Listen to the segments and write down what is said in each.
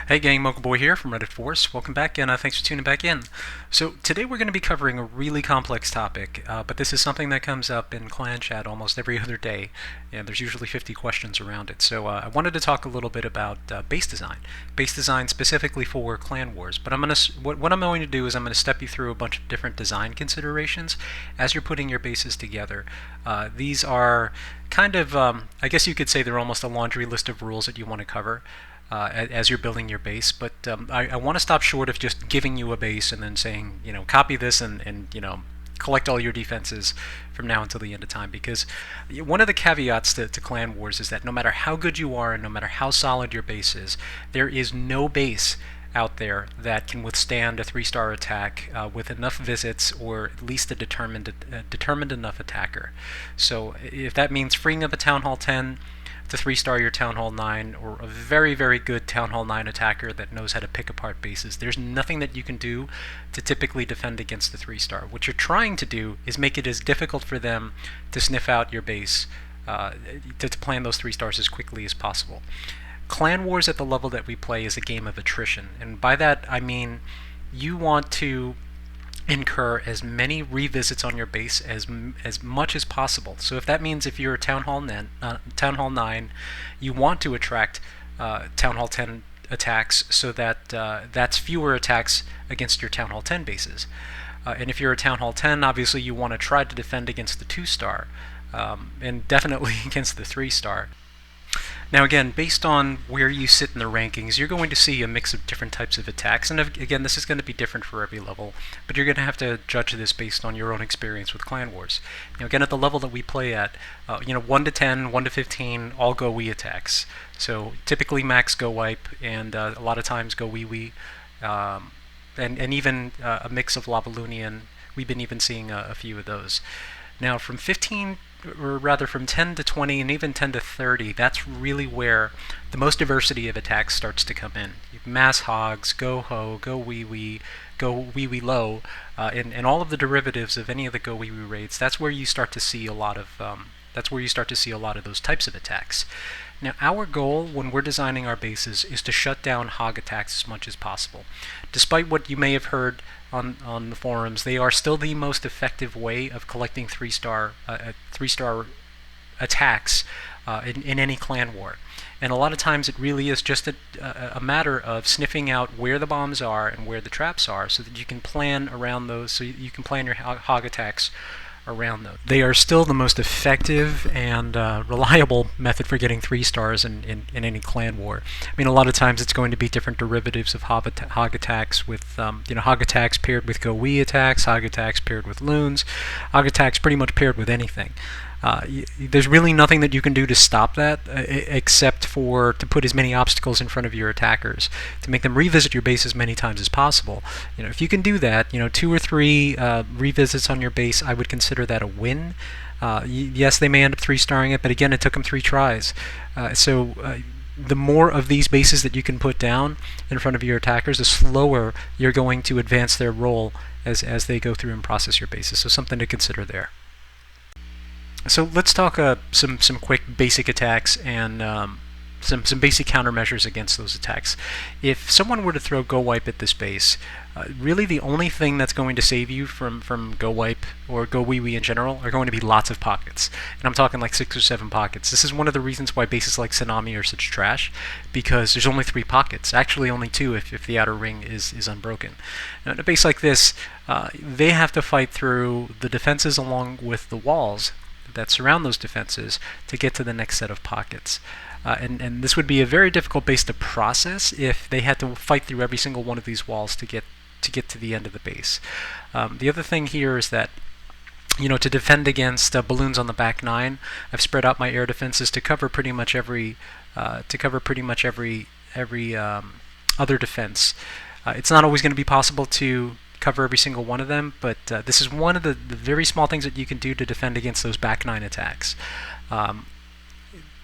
Hey gang, Mocha Boy here from Reddit Force. Welcome back and thanks for tuning back in. So today we're going to be covering a really complex topic, but this is something that comes up in clan chat almost every other day, and there's usually 50 questions around it. So I wanted to talk a little bit about base design specifically for clan wars. But what I'm going to do is I'm going to step you through a bunch of different design considerations as you're putting your bases together. These are kind of, I guess you could say they're almost a laundry list of rules that you want to cover. As you're building your base, but I want to stop short of just giving you a base and then saying, copy this and collect all your defenses from now until the end of time, because one of the caveats to clan wars is that no matter how good you are and no matter how solid your base is, there is no base out there that can withstand a 3-star attack with enough visits or at least a determined enough attacker. So if that means freeing up a Town Hall 10 to 3-star your Town Hall 9, or a very, very good Town Hall 9 attacker that knows how to pick apart bases, there's nothing that you can do to typically defend against the 3-star. What you're trying to do is make it as difficult for them to sniff out your base, to plan those 3-stars as quickly as possible. Clan Wars at the level that we play is a game of attrition, and by that I mean you want to incur as many revisits on your base as much as possible. So if that means if you're a Town Hall 9, you want to attract Town Hall 10 attacks so that that's fewer attacks against your Town Hall 10 bases. And if you're a Town Hall 10, obviously you want to try to defend against the 2-star, and definitely against the 3-star. Now again, based on where you sit in the rankings, you're going to see a mix of different types of attacks, and again, this is going to be different for every level, but you're going to have to judge this based on your own experience with Clan Wars. Now again, at the level that we play at, 1 to 10, 1 to 15, all go we attacks. So typically max go wipe, and a lot of times go wee, and even a mix of Lavalunian. We've been even seeing a few of those. Now from 15, or rather from 10 to 20 and even 10 to 30, that's really where the most diversity of attacks starts to come in. You have mass hogs, go ho, go wee, go wee low, and all of the derivatives of any of the go wee raids. That's where you start to see a lot of those types of attacks. Now, our goal when we're designing our bases is to shut down hog attacks as much as possible. Despite what you may have heard on the forums, they are still the most effective way of collecting 3-star attacks in any clan war. And a lot of times it really is just a matter of sniffing out where the bombs are and where the traps are, so that you can plan around those, so you can plan your hog attacks around those. They are still the most effective and reliable method for getting 3-stars in any clan war. I mean, a lot of times it's going to be different derivatives of hog attacks with, hog attacks paired with go wee attacks, hog attacks paired with loons, hog attacks pretty much paired with anything. There's really nothing that you can do to stop that except for to put as many obstacles in front of your attackers to make them revisit your base as many times as possible. If you can do that, 2 or 3 revisits on your base, I would consider that a win. Yes, they may end up 3-starring it, but again, it took them 3 tries. The more of these bases that you can put down in front of your attackers, the slower you're going to advance their role as they go through and process your bases. So something to consider there. So let's talk some quick basic attacks and some basic countermeasures against those attacks. If someone were to throw go wipe at this base, really the only thing that's going to save you from go wipe or go wee in general are going to be lots of pockets. And I'm talking like 6 or 7 pockets. This is one of the reasons why bases like Tsunami are such trash, because there's only 3 pockets. Actually only 2 if the outer ring is unbroken. Now, in a base like this, they have to fight through the defenses along with the walls that surround those defenses to get to the next set of pockets. And this would be a very difficult base to process if they had to fight through every single one of these walls to get to the end of the base. The other thing here is that to defend against balloons on the back 9, I've spread out my air defenses to cover pretty much every other defense. It's not always going to be possible to cover every single one of them, but this is one of the very small things that you can do to defend against those back 9 attacks.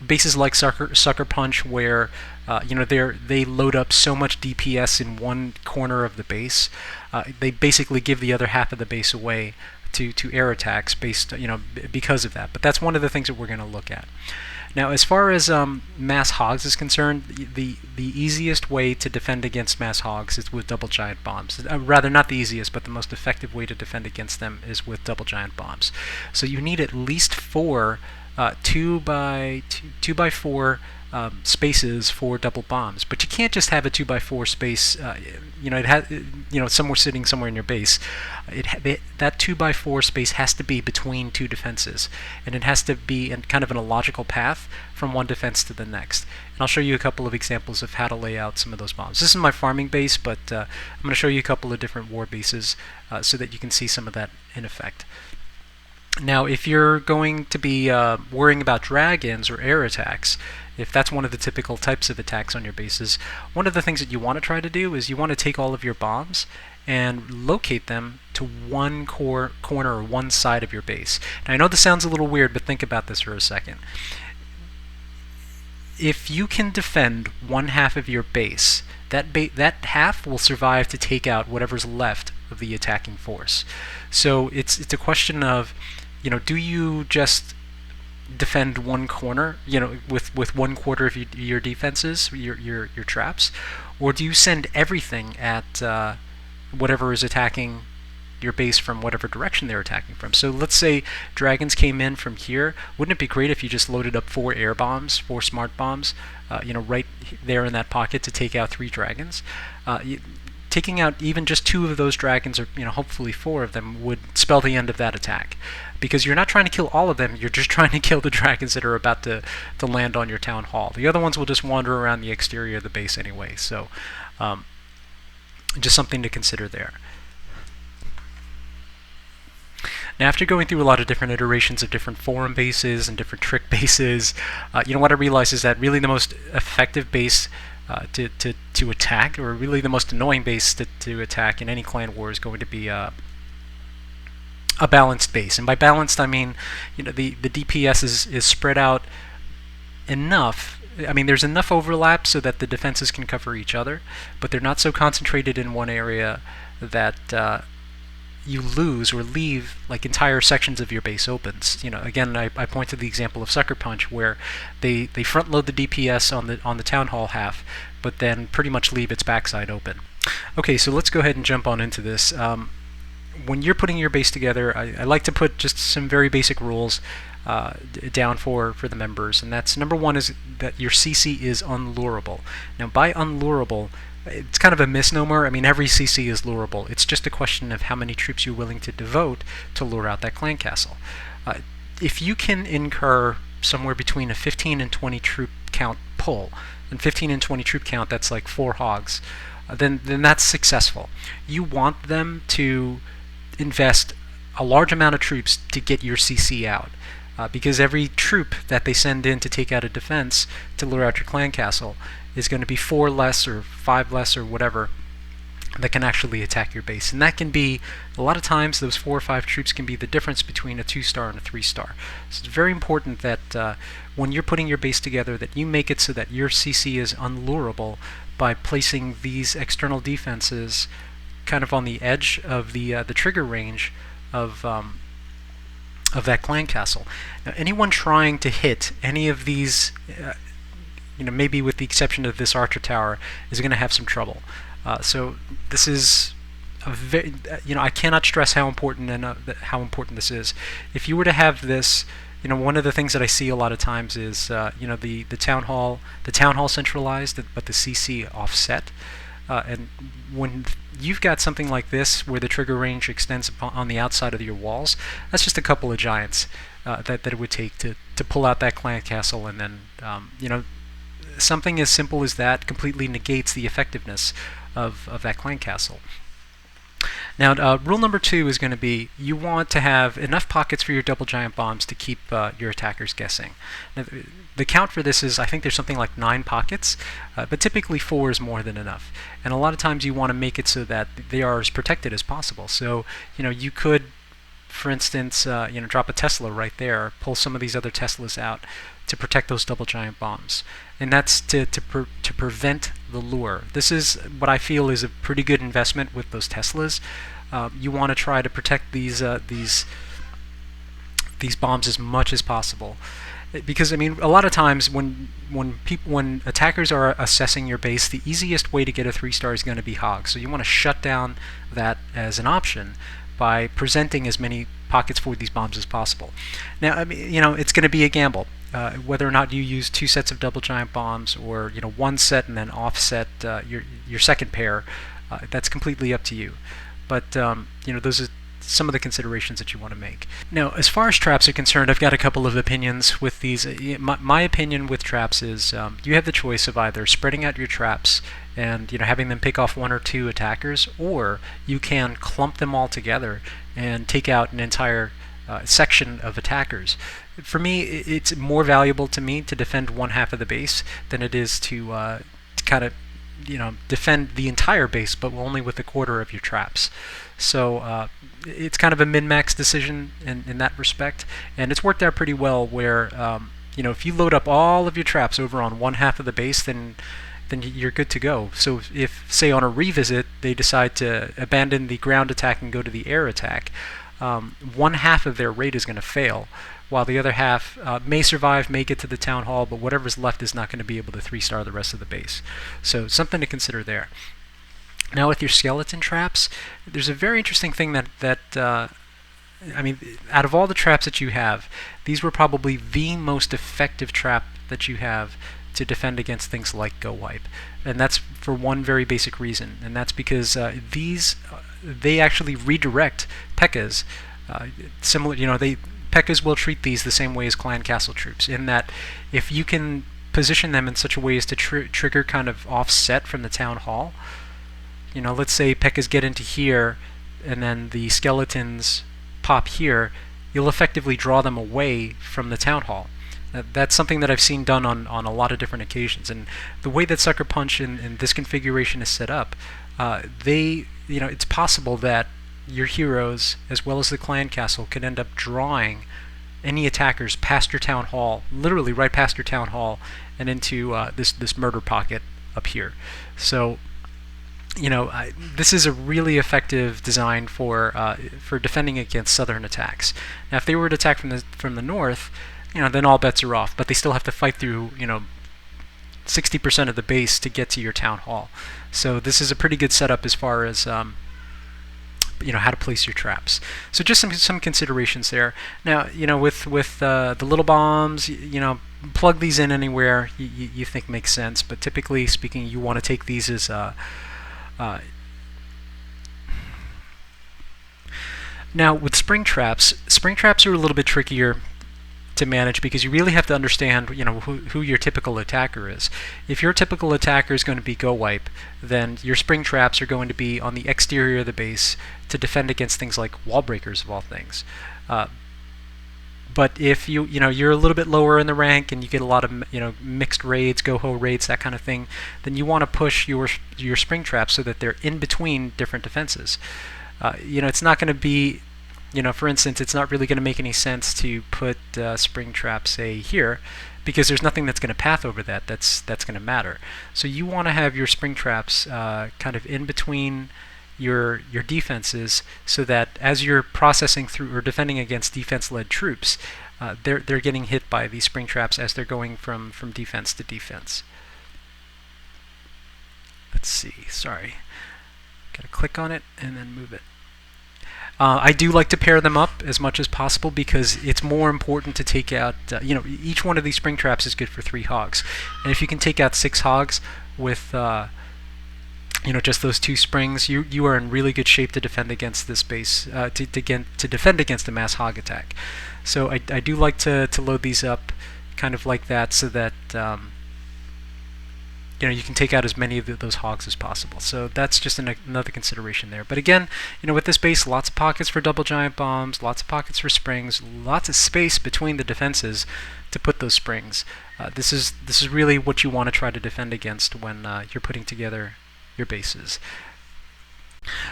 Bases like Sucker Punch, where they load up so much DPS in one corner of the base, they basically give the other half of the base away to air attacks based because of that. But that's one of the things that we're going to look at. Now, as far as mass hogs is concerned, the easiest way to defend against mass hogs is with double giant bombs. Rather, not the easiest, but the most effective way to defend against them is with double giant bombs. So you need at least 4 two by four spaces for double bombs, but you can't just have a 2x4 space. It has, somewhere sitting somewhere in your base. That 2x4 space has to be between 2 defenses, and it has to be in kind of in a logical path from one defense to the next. And I'll show you a couple of examples of how to lay out some of those bombs. This is my farming base, but I'm going to show you a couple of different war bases so that you can see some of that in effect. Now, if you're going to be worrying about dragons or air attacks, if that's one of the typical types of attacks on your bases, one of the things that you want to try to do is you want to take all of your bombs and locate them to one corner or one side of your base. Now, I know this sounds a little weird, but think about this for a second. If you can defend one half of your base, that half will survive to take out whatever's left of the attacking force. So it's a question of, do you just defend one corner, with 1/4 of your defenses, your traps, or do you send everything at whatever is attacking your base from whatever direction they're attacking from? So let's say dragons came in from here. Wouldn't it be great if you just loaded up 4 air bombs, 4 smart bombs, right there in that pocket to take out 3 dragons? Taking out even just 2 of those dragons, or hopefully 4 of them, would spell the end of that attack, because you're not trying to kill all of them. You're just trying to kill the dragons that are about to land on your town hall. The other ones will just wander around the exterior of the base anyway. So just something to consider there. Now, after going through a lot of different iterations of different forum bases and different trick bases, what I realized is that really the most effective base to attack, or really the most annoying base to attack in any clan war, is going to be a balanced base. And by balanced, I mean the DPS is spread out enough. I mean, there's enough overlap so that the defenses can cover each other, but they're not so concentrated in one area that you lose or leave like entire sections of your base open. Again, I point to the example of Sucker Punch, where they front load the DPS on the town hall half, but then pretty much leave its backside open. Okay, so let's go ahead and jump on into this. When you're putting your base together, I like to put just some very basic rules down for the members, and that's number 1 is that your CC is unlurable. Now, by unlurable, it's kind of a misnomer. I mean, every CC is lurable. It's just a question of how many troops you're willing to devote to lure out that clan castle. If you can incur somewhere between a 15 and 20 troop count pull, and 15 and 20 troop count, that's like 4 hogs, then that's successful. You want them to invest a large amount of troops to get your CC out. Because every troop that they send in to take out a defense to lure out your clan castle is going to be 4 less or 5 less or whatever that can actually attack your base. And that can be, a lot of times, those 4 or 5 troops can be the difference between a 2-star and a 3-star. So it's very important that when you're putting your base together, that you make it so that your CC is unlurable by placing these external defenses kind of on the edge of the trigger range of that clan castle. Now, anyone trying to hit any of these, maybe with the exception of this archer tower, is going to have some trouble. So this is a very, I cannot stress how important this is. If you were to have this, one of the things that I see a lot of times is, the town hall centralized, but the CC offset. And when you've got something like this, where the trigger range extends on the outside of your walls, that's just a couple of giants that it would take to pull out that clan castle, and then something as simple as that completely negates the effectiveness of that clan castle. Now, rule number 2 is going to be, you want to have enough pockets for your double giant bombs to keep your attackers guessing. Now, the count for this is, I think there's something like 9 pockets, but typically 4 is more than enough. And a lot of times you want to make it so that they are as protected as possible. So, you could, for instance, drop a Tesla right there, pull some of these other Teslas out to protect those double giant bombs. And that's to prevent the lure. This is what I feel is a pretty good investment with those Teslas. You want to try to protect these bombs as much as possible. Because I mean, a lot of times when attackers are assessing your base, the easiest way to get a 3-star is going to be hogs. So you want to shut down that as an option by presenting as many pockets for these bombs as possible. Now, I mean, it's going to be a gamble. Whether or not you use 2 sets of double giant bombs, or 1 set and then offset your second pair, that's completely up to you. But those are some of the considerations that you want to make. Now, as far as traps are concerned, I've got a couple of opinions with these. My opinion with traps is you have the choice of either spreading out your traps and having them pick off 1 or 2 attackers, or you can clump them all together and take out an entire section of attackers. For me, it's more valuable to me to defend 1 half of the base than it is to kind of defend the entire base, but only with a quarter of your traps. So it's kind of a min-max decision in that respect, and it's worked out pretty well where if you load up all of your traps over on 1 half of the base, then you're good to go. So if, say, on a revisit, they decide to abandon the ground attack and go to the air attack, 1 half of their raid is going to fail, while the other half may survive, may get to the town hall, but whatever's left is not going to be able to 3-star the rest of the base. So something to consider there. Now with your skeleton traps, there's a very interesting thing that I mean, out of all the traps that you have, these were probably the most effective trap that you have to defend against things like Go Wipe. And that's for one very basic reason, and that's because they actually redirect P.E.K.K.A.s. Similar, P.E.K.K.A.s will treat these the same way as Clan Castle troops, in that if you can position them in such a way as to trigger kind of offset from the town hall. Let's say P.E.K.K.A.s get into here, and then the skeletons pop here, you'll effectively draw them away from the town hall. That's something that I've seen done on a lot of different occasions, and the way that Sucker Punch in this configuration is set up, it's possible that your heroes, as well as the clan castle, could end up drawing any attackers past your town hall, literally right past your town hall, and into this murder pocket up here. So this is a really effective design for defending against southern attacks. Now, if they were to attack from the north, then all bets are off. But they still have to fight through 60% of the base to get to your town hall. So this is a pretty good setup as far as how to place your traps. So just some considerations there. Now, with the little bombs, plug these in anywhere you think makes sense. But typically speaking, you want to take these as now with spring traps are a little bit trickier to manage because you really have to understand who your typical attacker is. If your typical attacker is going to be Go Wipe, then your spring traps are going to be on the exterior of the base to defend against things like wall breakers of all things. But if you're a little bit lower in the rank and you get a lot of mixed raids, go-ho raids, that kind of thing, then you want to push your spring traps so that they're in between different defenses. It's not going to be, for instance, it's not really going to make any sense to put spring traps, say, here, because there's nothing that's going to path over that's going to matter. So you want to have your spring traps kind of in between your defenses, so that as you're processing through or defending against defense-led troops, they're getting hit by these spring traps as they're going from defense to defense. Let's see, sorry. Gotta click on it and then move it. I do like to pair them up as much as possible because it's more important to take out, each one of these spring traps is good for 3 hogs. And if you can take out 6 hogs with just those 2 springs, you are in really good shape to defend against this base, to defend against a mass hog attack. So I do like to load these up kind of like that, so that you can take out as many of those hogs as possible. So that's just another consideration there. But again, with this base, lots of pockets for double giant bombs, lots of pockets for springs, lots of space between the defenses to put those springs. This is really what you want to try to defend against when you're putting together your bases.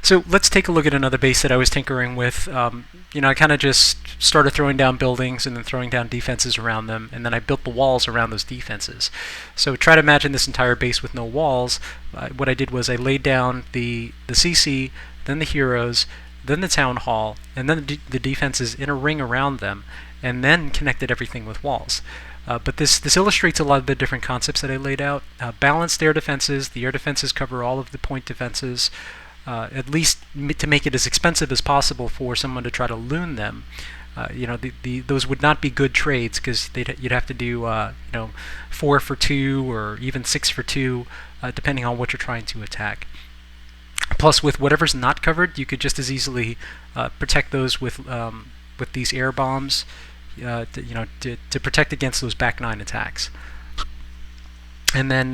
So let's take a look at another base that I was tinkering with. I kind of just started throwing down buildings and then throwing down defenses around them, and then I built the walls around those defenses. So try to imagine this entire base with no walls. What I did was I laid down the CC, then the heroes, then the town hall, and then the defenses in a ring around them. and then connected everything with walls. But this illustrates a lot of the different concepts that I laid out. Balanced air defenses. The air defenses cover all of the point defenses, at least to make it as expensive as possible for someone to try to loon them. Those would not be good trades because you'd have to do 4 for 2 or even 6 for 2, depending on what you're trying to attack. Plus, with whatever's not covered, you could just as easily protect those with these air bombs, to protect against those back 9 attacks. And then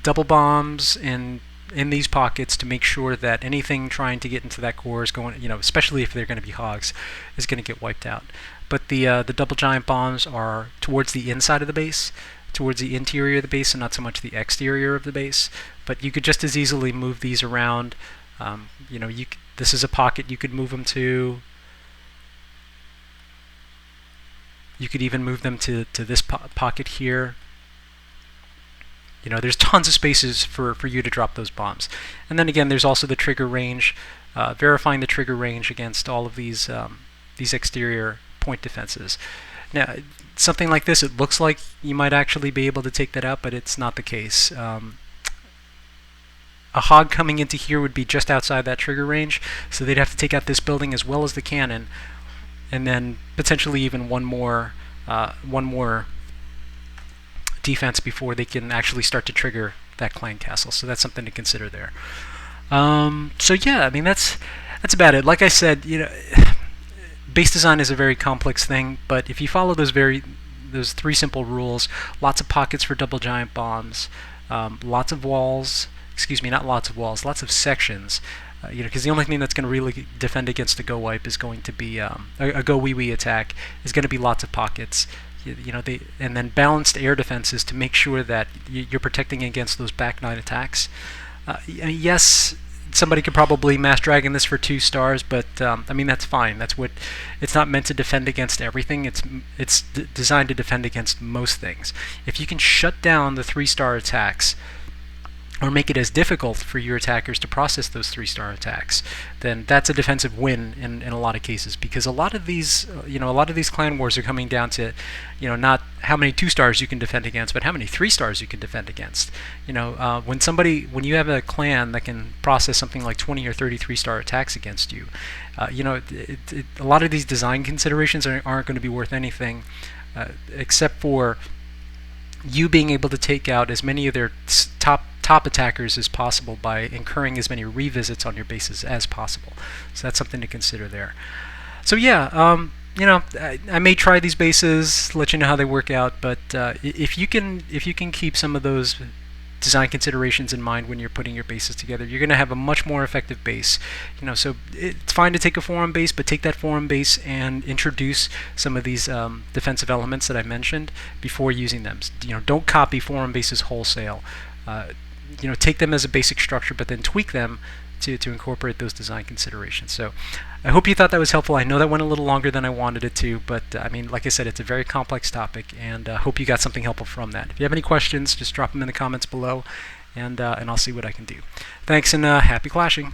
double bombs in these pockets to make sure that anything trying to get into that core is going, especially if they're going to be hogs, is going to get wiped out. But the double giant bombs are towards the inside of the base, towards the interior of the base, and not so much the exterior of the base. But you could just as easily move these around. This is a pocket you could move them to. You could even move them to this pocket here. There's tons of spaces for you to drop those bombs. And then again, there's also the trigger range, verifying the trigger range against all of these exterior point defenses. Now, something like this, it looks like you might actually be able to take that out, but it's not the case. A hog coming into here would be just outside that trigger range, so they'd have to take out this building as well as the cannon, and then potentially even one more defense before they can actually start to trigger that clan castle. So that's something to consider there. So yeah, I mean that's about it. Like I said, base design is a very complex thing, but if you follow those 3 simple rules, lots of pockets for double giant bombs, lots of walls. Excuse me, not lots of walls, lots of sections. Because the only thing that's going to really defend against a go wipe is going to be a go wee wee attack is going to be lots of pockets. And then balanced air defenses to make sure that you're protecting against those back 9 attacks. Yes, somebody could probably mass dragon this for 2 stars, but I mean that's fine. That's what it's not meant to defend against everything. It's designed to defend against most things. If you can shut down the 3-star attacks, or make it as difficult for your attackers to process those 3-star attacks, then that's a defensive win in a lot of cases. Because a lot of these, clan wars are coming down to, not how many 2-stars you can defend against, but how many 3-stars you can defend against. When you have a clan that can process something like 20 or 30 3-star attacks against you, a lot of these design considerations aren't going to be worth anything, except for you being able to take out as many of their top attackers as possible by incurring as many revisits on your bases as possible. So that's something to consider there. So yeah, I may try these bases, let you know how they work out, but if you can keep some of those design considerations in mind when you're putting your bases together, you're going to have a much more effective base. So it's fine to take a forum base, but take that forum base and introduce some of these defensive elements that I mentioned before using them. Don't copy forum bases wholesale. Take them as a basic structure, but then tweak them to incorporate those design considerations. So I hope you thought that was helpful. I know that went a little longer than I wanted it to, but I mean, like I said, it's a very complex topic, and I hope you got something helpful from that. If you have any questions, just drop them in the comments below, and I'll see what I can do. Thanks, and happy clashing.